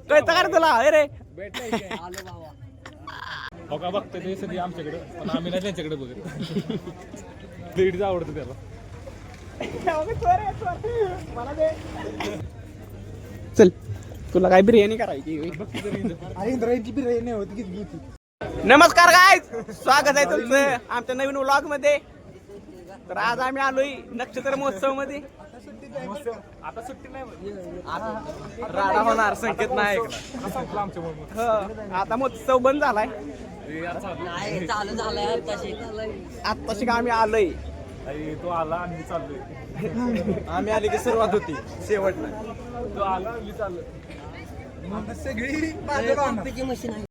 कळतं का तुला अरे हो का बघतोय ते सध्या आमच्याकडे पण आम्ही नाही त्यांच्याकडे बघत लेडीज आवडतं त्याला. चल तुला काय बिर्याणी करायची. बिर्याणी होती किती होती. नमस्कार गाईज, स्वागत आहे तुमचं आमच्या नवीन व्लॉग मध्ये. तर आज आम्ही आलोय नक्षत्र महोत्सव मध्ये. आता सुट्टी नाही राडा होणार संकेत नाही. आता महोत्सव बंद झालाय. चालू झालंय आत्ताशी आम्ही आलोय. तो आला आणि मी चाललोय. आम्ही आले की सुरुवात होती शेवट नाही. तो आला मी चाललोय. सगळी मशीन आहे.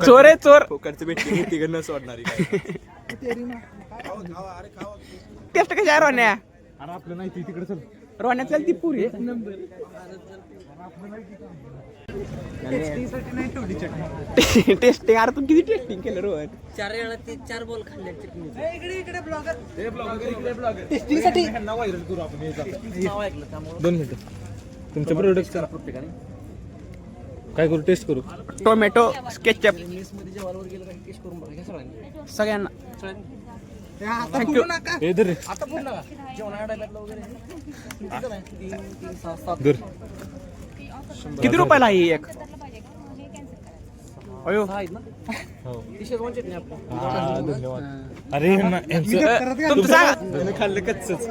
चोर आहे चोर. फोकडची भेटली की तिकडनं सोडणारी टेस्ट कशी आहे रोन्या. आणि आपलं नाही ती तिकडे चल. रोन्या चल ती पुरी. टेस्टिंग अरे तू किती टेस्टिंग केलं रोहन. 4 वेळा ते 4 बॉल खाल्ले चटणी. इकडे ब्लॉगर टेस्टिंगसाठी व्हायरल करू आपण हे नाव ऐकलं त्यामुळे 2 मिनिटं. तुमच्या प्रोडक्ट प्रत्येकाने काय करू टेस्ट करू. टोमॅटो स्केचअप मेस मध्ये जेवायला गेलं काही टेस्ट करून बघा सगळ्यांनी. सगळ्यांना आता थँक्यू. हे धर रे. आता पूर्ण का जेवणा डब्यातलं वगैरे किती नाही 3 3 6 7 धर. किती रुपयाला आहे ही एक. अयो आहेत ना. हो. ती शेजवान चटणी आपली. हा, धन्यवाद. अरे तुमचं सांगा. खाल्लं कच्चच.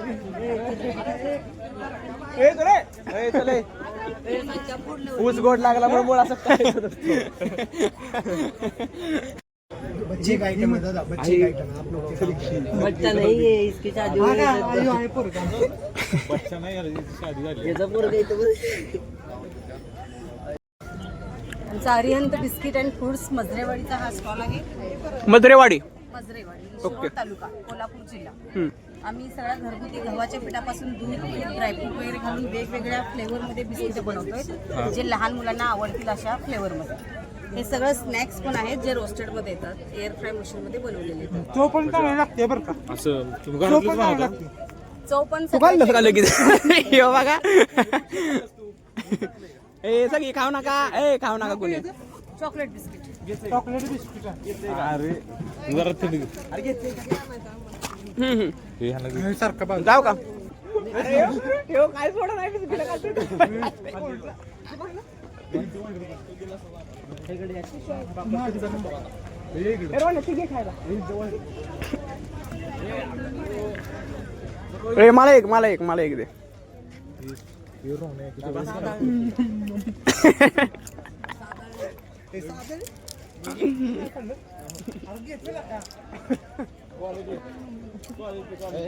ऊस गोड लागला म्हणून मुळा असं बच्चे का आइटम है दादा, बच्चे का आइटम है आप लोग के सामने। बच्चा नहीं है इसकी शादी हुई है. आयो आहे पोरगा. बच्चा नाही यार, शादी झाली. याचा पोरगा इथं बघ. आमचा अरिहंत बिस्किट अँड फ्रुट्स मजरेवाडीचा हा स्टॉल आहे. मधुरेवाडी. मजरेवाडी शिरोळ तालुका कोल्हापूर जिल्हा. आम्ही सगळ्या घरगुती गव्हाच्या पिठापासून दूध ड्रायफ्रूट वगैरे घालून वेगवेगळ्या फ्लेवरमध्ये बिस्किट बनवतोय जे लहान मुलांना आवडतील अशा फ्लेवरमध्ये. हे सगळं स्नॅक्स पण आहेत जे रोस्टेडमध्ये येतात, एअर फ्राय मशीनमध्ये बनवलेले येतात. तो पण चांगला लागते बरं का. असं तुम्ही तो घरातलंच पण चांगला बनवता? लागते. चव पण सगळं सगळ्याची- किती बघा. ए सगळी खाऊ नका. ए खाऊ नका कोणी. Chocolate biscuit. चॉकलेट बिस्किट आहे. अरे जरा थंडी. हे ह्याला दे. हे सारखं बाजू. जाऊ का. काय सोडा नाही बिस्किट मला एक दे. हे रोहन आहे.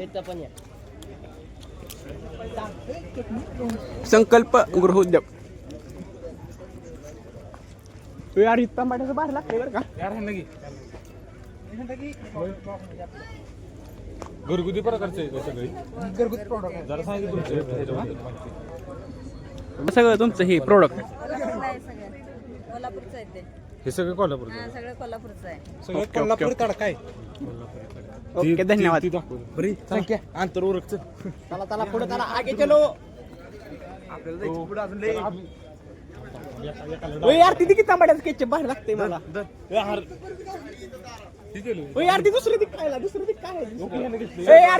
इथं पण या. संकल्प गृहोद्योग. यार इथं टमाट्याचं बाहेर लागते बरं का. यार ह्यांना घे. घरगुती प्रकारचे आहे सगळे. घरगुती प्रोडक्ट आहे. जरा सांगितलं तुमचं. सगळं तुमचं हे प्रोडक्ट. कोल्हापूरचं आहे ते. हे सगळं कोल्हापूर. हा, सगळं कोल्हापूरचं आहे. सगळं कोल्हापूर तडका आहे. ओके धन्यवाद. बरी संख्या अंतर उरकचं. चला पुढे चला आगे चलो. ओय यार ती किती टमाट्याचं केचप बाहेर लागते मला. ओय यार ती दुसरी दिक काय यार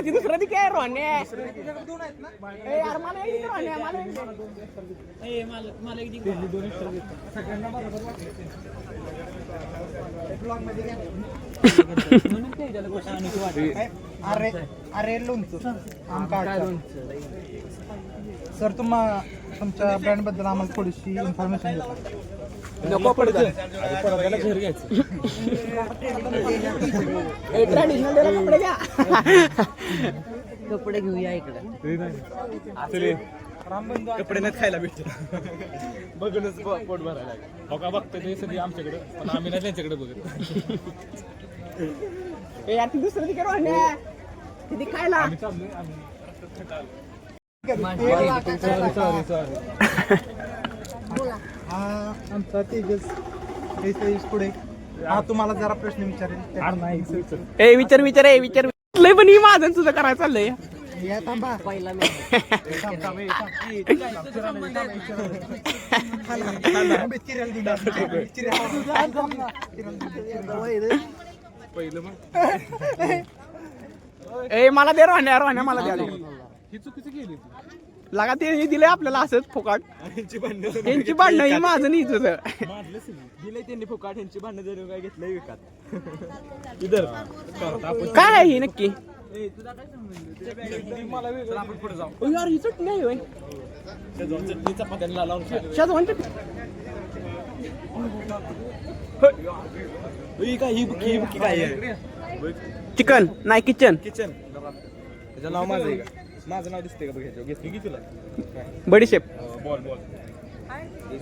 ती दुसरं दिक आहे रोहने. ए यार मला एक रोहने मला एक. अरे अरे लोणचं सर तुमच्या ब्रँड बद्दल आम्हाला थोडीशी इन्फॉर्मेशन द्या. नको पडत. परत घर घ्यायचं. ट्रॅडिशनल कपडे घ्या. कपडे घेऊया इकडे. कपडे नाही खायला भेटते. बघूनच पोट भरायला लागेल. हो का बघतोय ते सध्या आमच्याकडे पण आम्ही नाही त्यांच्याकडे बघत. ए यार ती दुसरं दिक रोहने ती खायला. आम्ही चाललोय. आम्ही हा आमचा तेजस पुढे हा तुम्हाला जरा प्रश्न विचारेल ए विचार लय पण ही माझं तुझं करायचं चाललंय या थांबा पहिला ए मला दे रोहण्या मला द्या ही चुकीची केली लगा ते दिलंय आपल्याला असंच फुकाट यांची भांडणं ही माझं नाही तुझं दिले त्यांनी फुकाट यांची भांडणं जरी काय घेतलंय विकत इधर काय आहे ही नक्की मला वेगळं आपण पुढे जाऊ ओ यार ही चटणी आहे होय चटणी चपात्यांना लावून शेजवान चटणी ही बुकी काय आहे चिकन नाही किचन किचन त्याचं नाव माझं आहे का माझं नाव दिसतंय का बघ ह्याच्यावर घेतली की तुला बडीशेप बॉल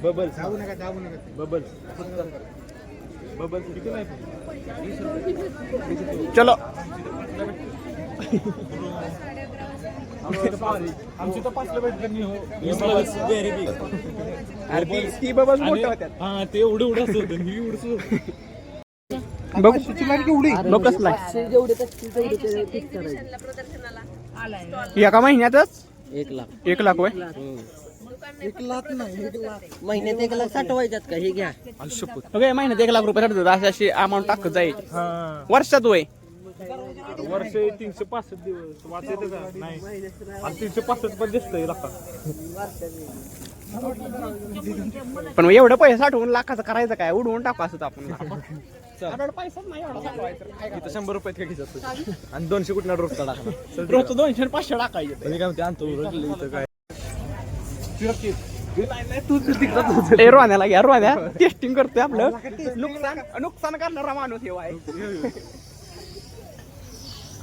बबल्स जाऊ नका बबल्स किती नाही चलो आमची तर 5 भेटली हो व्हेरी बिग अरे ती बबल्स मोठं होत्यात हा ते एवढं असं होतं मी एवढं बघ केवढी बघ कसला जेवढे तेवढे फिक्स करायचे एका महिन्यातच 1 लाख 1 लाख होय 1 लाख नाही 1 लाख महिन्यात 1 लाख साठवायच्यात का हे घ्या ओके महिन्यात 1 लाख रुपये ठरतात अशी अमाऊंट टाकत जाईल वर्षात होय वर्ष 365 दिवस वाचायचं का नाही 365 पण दिसतंय लाखात पण एवढं पैसे साठवून लाखाचं करायचं काय उडवून टाकू असं आपण पैसा नाही एवढा साठवायचा इथं 100 रुपयात काय खिचत आणि 200 कुठला रोज टाकला रोजचं 200 500 टाकायचे मी काय म्हणते आणतो इथं काय ए रोहण्याला घ्या रोहण्या टेस्टिंग करतोय आपलं नुकसान करणारा माणूस हे आहे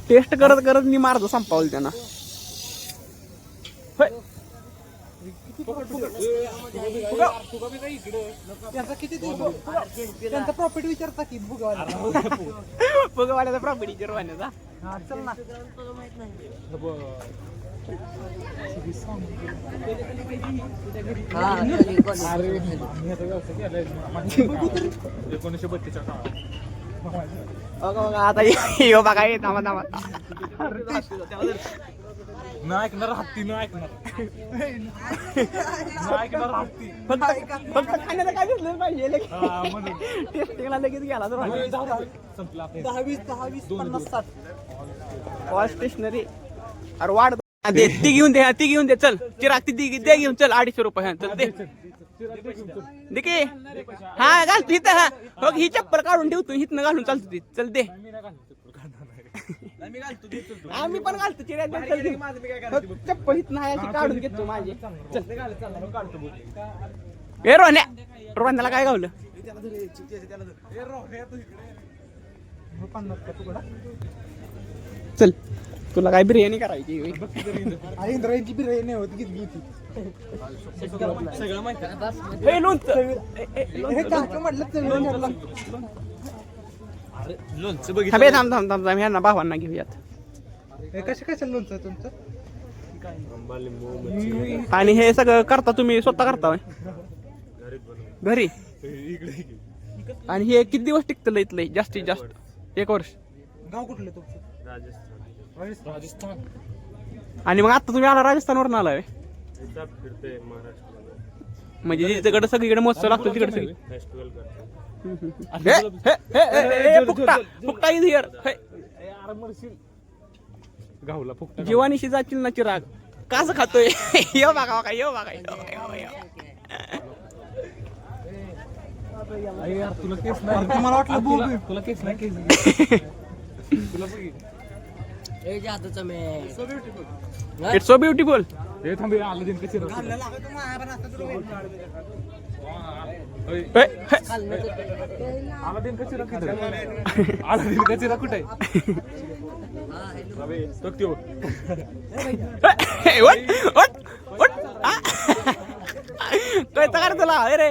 टेस्ट करत करत मी मार्ग संपावलं त्यांना त्यांचा किती त्यांचा प्रॉफिट विचारता की बघवाड्याचा प्रॉपर्टी रोहण्याचा हा चल ना आता यो बघा येत थांबा न ऐकणार हत्ती न ऐकणार हत्ती फक्त खाण्याला काय घेतलं पाहिजे टेस्टिंगला लगेच गेला तर संपला 10 20 50 60 ऑल स्टेशनरी अरे वाढ दे ती घेऊन दे चल चिराग ती दे घेऊन चल 250 रुपये चल दे की हा घाल तू इथं हा हो ही चप्पल काढून ठेवतो हिथनं घालून चालतो ती चल दे आम्ही पण घालतो चिराग चप्पल हिथनं आहे अशी काढून घेतो माझी ए रोहण्याला काय गावलं चल तुला काय बिर्याणी करायची इंद्रायणची बिर्याणी होती किती होती सगळं माहिती हे काका म्हटलं लोणचं बघितलं थांबे थांब ह्यांना भावांना घेऊयात कशा लोणचं तुमचं आणि हे सगळं करता तुम्ही स्वतः करता होय? घरी आणि हे किती दिवस टिकतं इथलं जास्तीत जास्त 1 वर्ष गाव कुठलं तुमचं राजस्थान आणि मग आता तुम्ही आला राजस्थानवरून आलाय म्हणजे तिकडे सगळीकडे महोत्सव लागतो तिकडे सगळी फुकटा इज हिअर गावला फुकटा जीवानीशी जातील ना चिराग कसं खातोय यो बघा यार तुला केस नाही तुम्हाला वाटलं बोल तुला केस नाही केस तुला बघ जादूचं मे इट्स सो ब्युटिफुल हे थांबे आलं दिन कशी आला दिन कशी राखी आला दिन कशी राखू कुठे काय तर तुला अरे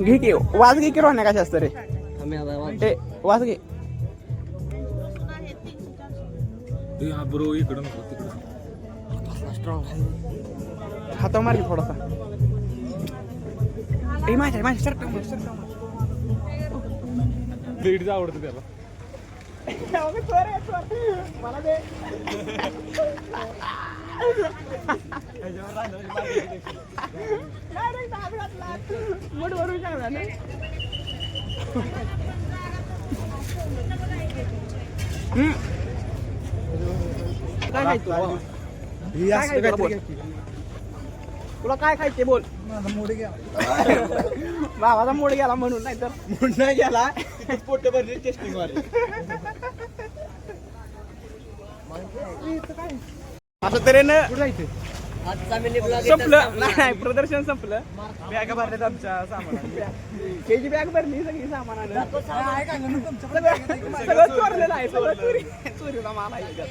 घे की वाज घे की रोहण्या कशा असतं रे ए वाज घे ब्रो इकडं नको तिकडं हाता मार की थोडासा ए माझ्या शर्ट लेडीज आवडतं त्याला. मला दे. मूड भरून सांगा ना. काय खायचं काय खायचं बोल. तुला काय खायचे बोल. भावाचा मूड गेला म्हणून नाही तर मूड नाही गेला पोट भरली टेस्टिंग वाले. असं तऱ्हेनं आजचा मिनी ब्लॉग संपलं. नाही प्रदर्शन संपलं. बॅगा भरल्यात आमच्या सामानात. त्याची बॅग भरली सगळी सामानानं. सगळं चोरलेलं आहे. सगळं चोरीला माल आहे.